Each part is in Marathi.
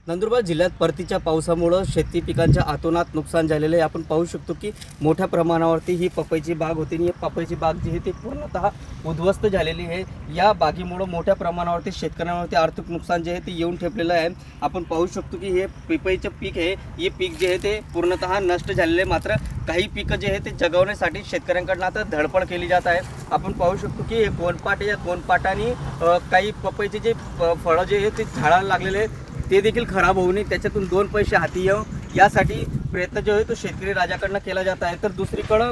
नंदुरबार जिल्ह्यात परतीच्या पावसामुळे शेती पिकांच्या अतोनात नुकसान झालेले आहे। आपण पाहू शकतो की मोठ्या प्रमाणावरती ही पपईची बाग होती आणि पपईची बाग जी आहे ती पूर्णतः उद्ध्वस्त झालेली आहे। या बागेमुळे मोठ्या प्रमाणावरती शेतकऱ्यांवरती आर्थिक नुकसान जे आहे ते येऊन ठेपलेलं आहे। आपण पाहू शकतो की हे पपईचे पीक आहे, हे पीक जे आहे ते पूर्णतः नष्ट झालेले आहे। मात्र काही पिकं जे आहे ते जगवण्यासाठी शेतकऱ्यांकडून आता धडपड केली जात आहे। आपण पाहू शकतो की हे कोणपाट या कोणपाटाने काही पपईचे जे फळं जे आहे ते झाडाला लागलेले आहेत ते देखील खराब होऊ नये, त्याच्यातून दोन पैसे हाती येऊ यासाठी प्रयत्न जो आहे तो शेतकरी राजाकडनं केला जात आहे। तर दुसरीकडं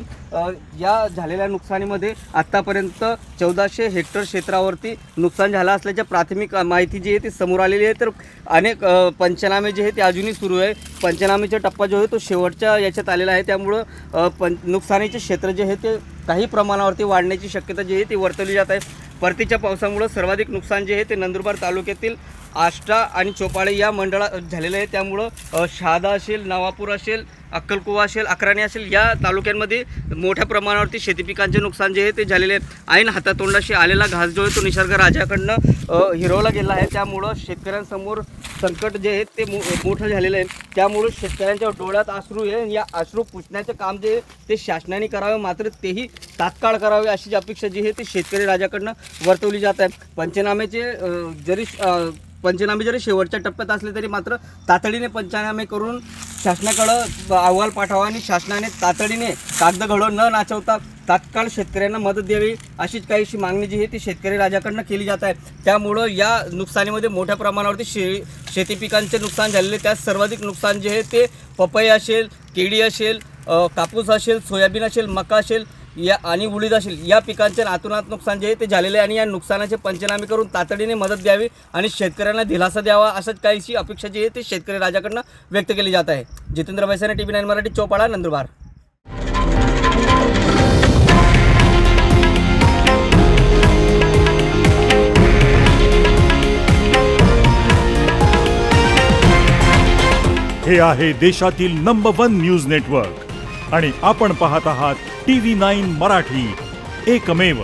या झालेल्या नुकसानीमध्ये आत्तापर्यंत 1400 हेक्टर क्षेत्रावरती नुकसान झालं असल्याच्या प्राथमिक माहिती जी आहे ती समोर आलेली आहे। तर अनेक पंचनामे जे आहे ते अजूनही सुरू आहे। पंचनामेचा टप्पा जो आहे तो शेवटच्या याच्यात आलेला आहे, त्यामुळं नुकसानीचे क्षेत्र जे आहे ते काही प्रमाणावरती वाढण्याची शक्यता जी आहे ती वर्तवली जात आहे। परतीच्या पावसामुळे सर्वाधिक नुकसान जे आहे ते नंदुरबार तालुक्यातील आष्टा आणि चोपाळे या मंडळात झालेलं आहे। त्यामुळं शहादा असेल, नवापूर असेल, अक्कलकुवा असेल, अक्राणी असेल या तालुक्यांमध्ये मोठ्या प्रमाणावरती शेती पिकांचे नुकसान जे आहे ते झालेले आहे। ऐन हातातोंडाशी आलेला घास जो आहे तो निसर्ग राजाकडनं हिरवला गेला आहे। त्यामुळं शेतकऱ्यांसमोर संकट जे आहे ते मोठं झालेलं आहे। त्यामुळे शेतकऱ्यांच्या डोळ्यात अश्रू आहे, या अश्रू पुसण्याचं काम जे ते शासनाने करावे, मात्र तेही तात्काळ करावे अशी अपेक्षा जी आहे ती शेतकरी राजाकडनं वर्तवली जात आहे। पंचनामे जरी शेवटच्या टप्प्यात असले तरी मात्र तातडीने पंचनामे करून शासनाकडे अहवाल पाठवावा आणि शासनाने तातडीने कागद घडवून न नाचवता तात्काळ शेतकऱ्यांना मदत द्यावी अशीच काहीशी मागणी जी आहे ती शेतकरी राजाकडनं केली जात आहे। त्यामुळं या नुकसानीमध्ये मोठ्या प्रमाणावरती शेती पिकांचे नुकसान झालेले, त्यात सर्वाधिक नुकसान जे आहे ते पपई असेल, केळी असेल, कापूस असेल, सोयाबीन असेल, मका असेल या आणि उडीद असेल या पिकांचे अतोनात नुकसान जे आहे ते झालेले आहे। आणि या नुकसानाचे पंचनामे करून तातडीने मदत द्यावी आणि शेतकऱ्यांना दिलासा द्यावा असंच काहीशी अपेक्षा जी आहे ते शेतकरी राजाकडनं व्यक्त केली जात आहे। जितेंद्र बैसाने, TV9 मराठी, चोपाळा, नंदुरबार। हे आहे देशातील नंबर 1 न्यूज नेटवर्क आणि आपण पाहत आहात TV9 मराठी, एकमेव।